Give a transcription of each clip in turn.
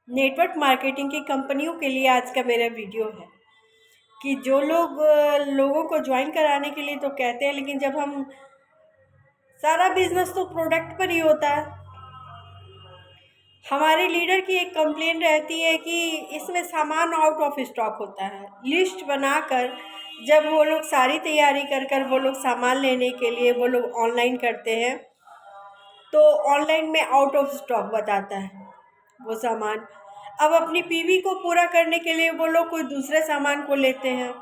Network marketing की कंपनियों के लिए आज का मेरा वीडियो है कि जो लोग लोगों को ज्वाइन कराने के लिए तो कहते हैं, लेकिन जब हम सारा बिजनेस तो प्रोडक्ट पर ही होता है। हमारे लीडर की एक कंप्लेन रहती है कि इसमें सामान आउट ऑफ स्टॉक होता है। लिस्ट बनाकर जब वो लोग सारी तैयारी कर कर वो लोग सामान लेने के लिए वो लोग ऑनलाइन करते हैं तो ऑनलाइन में आउट ऑफ स्टॉक बताता है वो सामान। अब अपनी पीवी को पूरा करने के लिए वो लोग कोई दूसरे सामान को लेते हैं,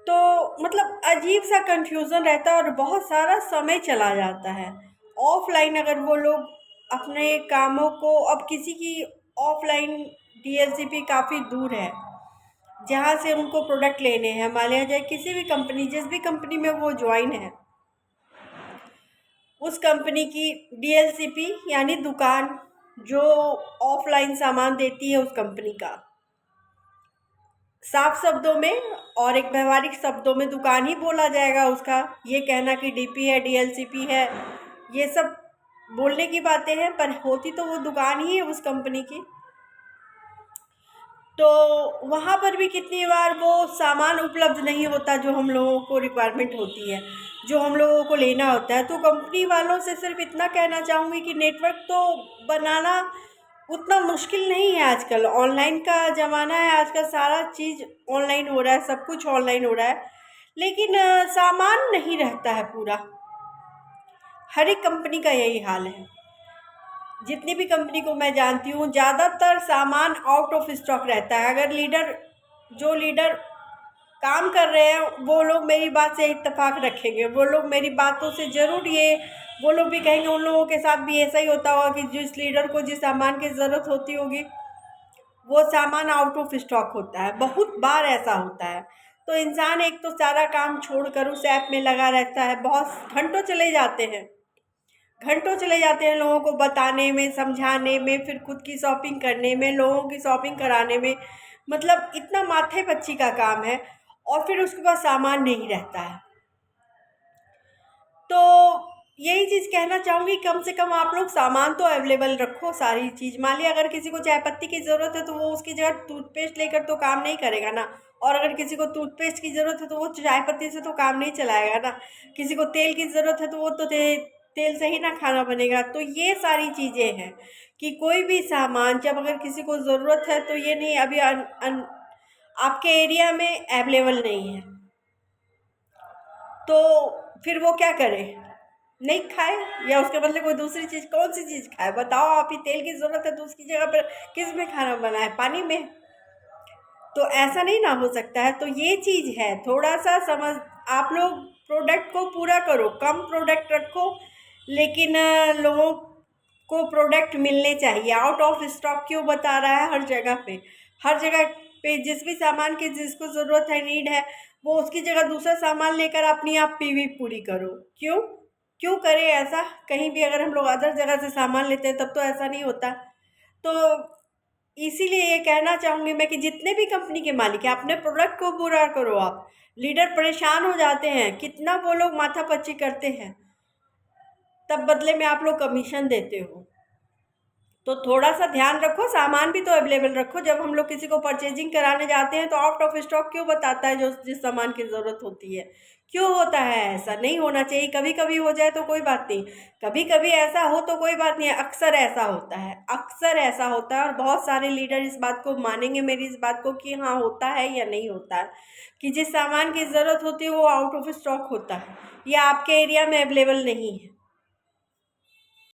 तो मतलब अजीब सा कंफ्यूजन रहता है और बहुत सारा समय चला जाता है। ऑफलाइन अगर वो लोग अपने कामों को, अब किसी की ऑफलाइन डीएलसीपी काफ़ी दूर है जहाँ से उनको प्रोडक्ट लेने हैं, मान लिया जाए किसी भी कंपनी, जिस भी कंपनी में वो ज्वाइन है उस कंपनी की डीएलसीपी यानी दुकान जो ऑफलाइन सामान देती है उस कंपनी का, साफ शब्दों में और एक व्यवहारिक शब्दों में दुकान ही बोला जाएगा उसका। ये कहना कि डीपी है, डीएलसीपी है, ये सब बोलने की बातें हैं, पर होती तो वो दुकान ही है उस कंपनी की। तो वहाँ पर भी कितनी बार वो सामान उपलब्ध नहीं होता जो हम लोगों को रिक्वायरमेंट होती है, जो हम लोगों को लेना होता है। तो कंपनी वालों से सिर्फ इतना कहना चाहूँगी कि नेटवर्क तो बनाना उतना मुश्किल नहीं है। आजकल ऑनलाइन का ज़माना है, आजकल सारा चीज़ ऑनलाइन हो रहा है, सब कुछ ऑनलाइन हो रहा है, लेकिन सामान नहीं रहता है पूरा। हर एक कंपनी का यही हाल है। जितनी भी कंपनी को मैं जानती हूँ ज़्यादातर सामान आउट ऑफ स्टॉक रहता है। अगर जो लीडर काम कर रहे हैं वो लोग मेरी बात से इत्तेफाक रखेंगे, वो लोग मेरी बातों से ज़रूर ये वो लोग भी कहेंगे उन लोगों के साथ भी ऐसा ही होता होगा कि जिस लीडर को जिस सामान की ज़रूरत होती होगी वो सामान आउट ऑफ स्टॉक होता है। बहुत बार ऐसा होता है। तो इंसान एक तो सारा काम छोड़कर उस ऐप में लगा रहता है, बहुत घंटों चले जाते हैं लोगों को बताने में, समझाने में, फिर खुद की शॉपिंग करने में, लोगों की शॉपिंग कराने में। मतलब इतना माथे पच्ची का काम है और फिर उसके बाद सामान नहीं रहता है। तो यही चीज़ कहना चाहूँगी, कम से कम आप लोग सामान तो अवेलेबल रखो सारी चीज़। मान लिया अगर किसी को चाय पत्ती की ज़रूरत है तो वो उसकी जगह टूथपेस्ट लेकर तो काम नहीं करेगा ना, और अगर किसी को टूथपेस्ट की ज़रूरत है तो वो चाय पत्ती से तो काम नहीं चलाएगा ना। किसी को तेल की ज़रूरत है तो वो तो तेल से ही ना खाना बनेगा। तो ये सारी चीज़ें हैं कि कोई भी सामान जब अगर किसी को ज़रूरत है तो ये नहीं अभी आपके एरिया में अवेलेबल नहीं है तो फिर वो क्या करे, नहीं खाए या उसके बदले कोई दूसरी चीज़, कौन सी चीज़ खाए बताओ। आप ही तेल की ज़रूरत है तो उसकी जगह पर किस में खाना बनाए, पानी में? तो ऐसा नहीं ना हो सकता है। तो ये चीज़ है, थोड़ा सा समझ, आप लोग प्रोडक्ट को पूरा करो, कम प्रोडक्ट रखो, लेकिन लोगों को प्रोडक्ट मिलने चाहिए। आउट ऑफ स्टॉक क्यों बता रहा है हर जगह पे जिस भी सामान की जिसको ज़रूरत है, नीड है, वो उसकी जगह दूसरा सामान लेकर अपनी आप पीवी पूरी करो। क्यों क्यों करें ऐसा? कहीं भी अगर हम लोग अदर जगह से सामान लेते हैं तब तो ऐसा नहीं होता। तो इसीलिए ये कहना चाहूँगी मैं कि जितने भी कंपनी के मालिक हैं अपने प्रोडक्ट को पूरा करो। आप लीडर परेशान हो जाते हैं, कितना वो लोग माथापच्ची करते हैं, तब बदले में आप लोग कमीशन देते हो। तो थोड़ा सा ध्यान रखो, सामान भी तो अवेलेबल रखो। जब हम लोग किसी को परचेजिंग कराने जाते हैं तो आउट ऑफ स्टॉक क्यों बताता है जो जिस सामान की ज़रूरत होती है? क्यों होता है ऐसा? नहीं होना चाहिए। कभी कभी हो जाए तो कोई बात नहीं, कभी कभी ऐसा हो तो कोई बात नहीं है, अक्सर ऐसा होता है, अक्सर ऐसा होता है। और बहुत सारे लीडर इस बात को मानेंगे, मेरी इस बात को, कि हाँ होता है या नहीं होता है, कि जिस सामान की ज़रूरत होती है वो आउट ऑफ स्टॉक होता है या आपके एरिया में अवेलेबल नहीं है।